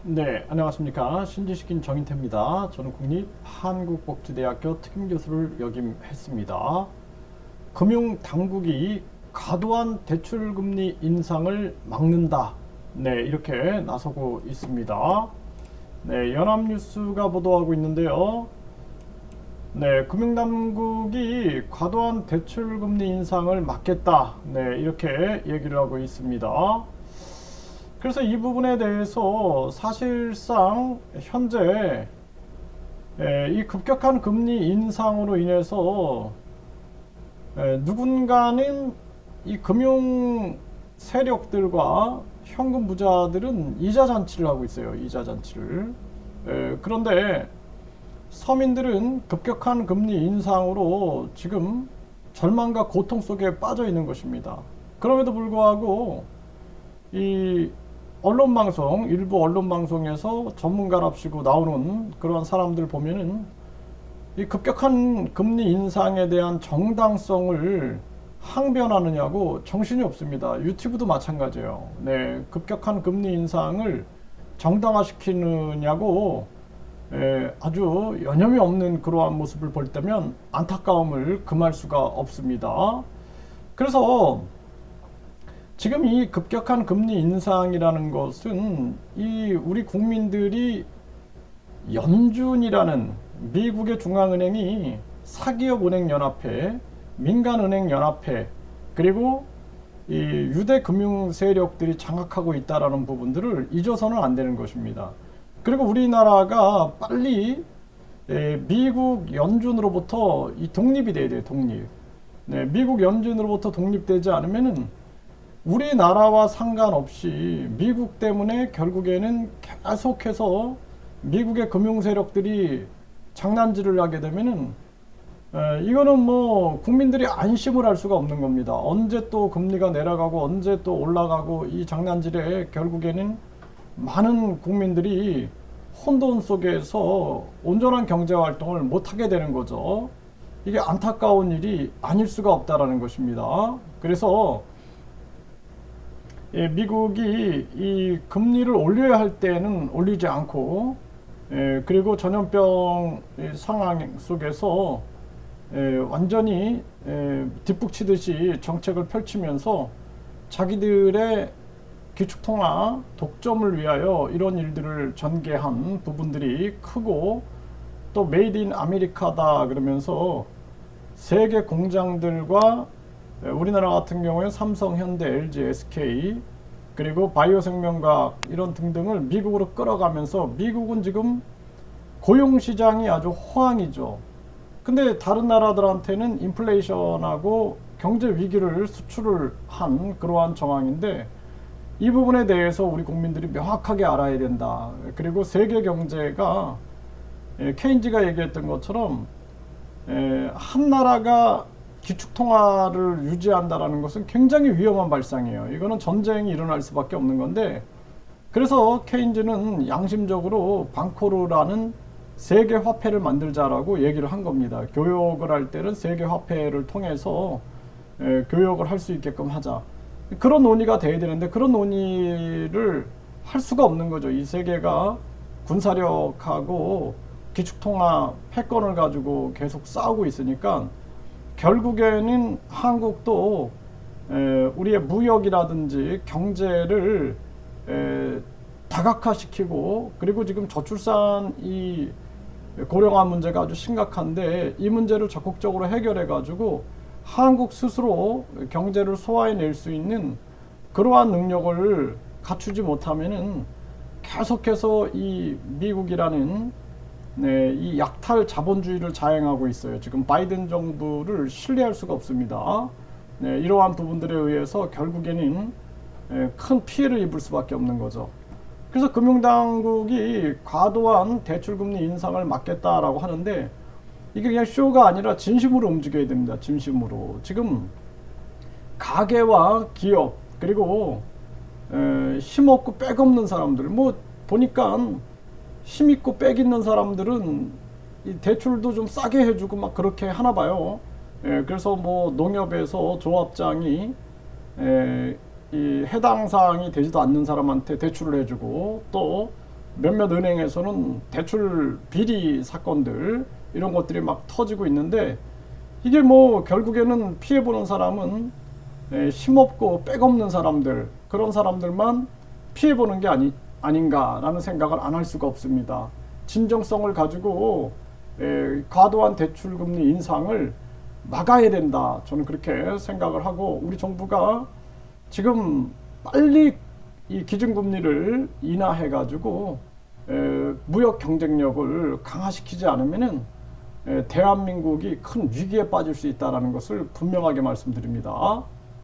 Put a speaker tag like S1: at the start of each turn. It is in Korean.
S1: 네, 안녕하십니까. 신지식인 정인태입니다. 저는 국립한국복지대학교 특임교수를 역임했습니다. 금융당국이 과도한 대출금리 인상을 막는다. 네, 이렇게 나서고 있습니다. 네, 연합뉴스가 보도하고 있는데요. 네, 금융당국이 과도한 대출금리 인상을 막겠다. 네, 이렇게 얘기를 하고 있습니다. 그래서 이 부분에 대해서 사실상 현재 이 급격한 금리 인상으로 인해서 누군가는 이 금융 세력들과 현금 부자들은 이자 잔치를 하고 있어요. 이자 잔치를. 그런데 서민들은 급격한 금리 인상으로 지금 절망과 고통 속에 빠져 있는 것입니다. 그럼에도 불구하고 이 언론방송, 일부 언론방송에서 전문가랍시고 나오는 그런 사람들 보면은 이 급격한 금리 인상에 대한 정당성을 항변하느냐고 정신이 없습니다. 유튜브도 마찬가지예요. 네, 급격한 금리 인상을 정당화시키느냐고 아주 여념이 없는 그러한 모습을 볼 때면 안타까움을 금할 수가 없습니다. 그래서 지금 이 급격한 금리 인상이라는 것은 이 우리 국민들이 연준이라는 미국의 중앙은행이 사기업은행연합회, 민간은행연합회, 그리고 이 유대 금융 세력들이 장악하고 있다라는 부분들을 잊어서는 안 되는 것입니다. 그리고 우리나라가 빨리 미국 연준으로부터 이 독립이 돼야 돼요. 독립. 네, 미국 연준으로부터 독립되지 않으면은 우리나라와 상관없이 미국 때문에 결국에는 계속해서 미국의 금융 세력들이 장난질을 하게 되면은 이거는 뭐 국민들이 안심을 할 수가 없는 겁니다. 언제 또 금리가 내려가고 언제 또 올라가고 이 장난질에 결국에는 많은 국민들이 혼돈 속에서 온전한 경제 활동을 못하게 되는 거죠. 이게 안타까운 일이 아닐 수가 없다라는 것입니다. 그래서 미국이 이 금리를 올려야 할 때는 올리지 않고 그리고 전염병 상황 속에서 완전히 뒷북치듯이 정책을 펼치면서 자기들의 기축통화 독점을 위하여 이런 일들을 전개한 부분들이 크고 또 메이드 인 아메리카다 그러면서 세계 공장들과 우리나라 같은 경우에 삼성, 현대, LG, SK 그리고 바이오생명과학 이런 등등을 미국으로 끌어가면서 미국은 지금 고용시장이 아주 호황이죠. 근데 다른 나라들한테는 인플레이션하고 경제 위기를 수출을 한 그러한 정황인데 이 부분에 대해서 우리 국민들이 명확하게 알아야 된다. 그리고 세계 경제가 케인즈가 얘기했던 것처럼 한 나라가 기축통화를 유지한다라는 것은 굉장히 위험한 발상이에요. 이거는 전쟁이 일어날 수밖에 없는 건데 그래서 케인즈는 양심적으로 방코르라는 세계 화폐를 만들자라고 얘기를 한 겁니다. 교역을 할 때는 세계 화폐를 통해서 교역을 할 수 있게끔 하자. 그런 논의가 돼야 되는데 그런 논의를 할 수가 없는 거죠. 이 세계가 군사력하고 기축통화 패권을 가지고 계속 싸우고 있으니까 결국에는 한국도 우리의 무역이라든지 경제를 다각화시키고 그리고 지금 저출산 이 고령화 문제가 아주 심각한데 이 문제를 적극적으로 해결해 가지고 한국 스스로 경제를 소화해낼 수 있는 그러한 능력을 갖추지 못하면은 계속해서 이 미국이라는 이 약탈 자본주의를 자행하고 있어요. 지금 바이든 정부를 신뢰할 수가 없습니다. 이러한 부분들에 의해서 결국에는 큰 피해를 입을 수밖에 없는 거죠. 그래서 금융당국이 과도한 대출금리 인상을 막겠다라고 하는데 이게 그냥 쇼가 아니라 진심으로 움직여야 됩니다. 진심으로. 지금 가게와 기업 그리고 힘없고 빽없는 사람들 뭐 보니까 힘있고 빽 있는 사람들은 이 대출도 좀 싸게 해주고 막 그렇게 하나 봐요. 그래서 뭐 농협에서 조합장이 이 해당 사항이 되지도 않는 사람한테 대출을 해주고 또 몇몇 은행에서는 대출 비리 사건들 이런 것들이 막 터지고 있는데 이게 뭐 결국에는 피해보는 사람은 힘없고 백없는 사람들 그런 사람들만 피해보는 게 아닌가라는 생각을 안 할 수가 없습니다. 진정성을 가지고 과도한 대출금리 인상을 막아야 된다. 저는 그렇게 생각을 하고 우리 정부가 지금 빨리 이 기준금리를 인하해 가지고 무역 경쟁력을 강화시키지 않으면은 대한민국이 큰 위기에 빠질 수 있다는 것을 분명하게 말씀드립니다.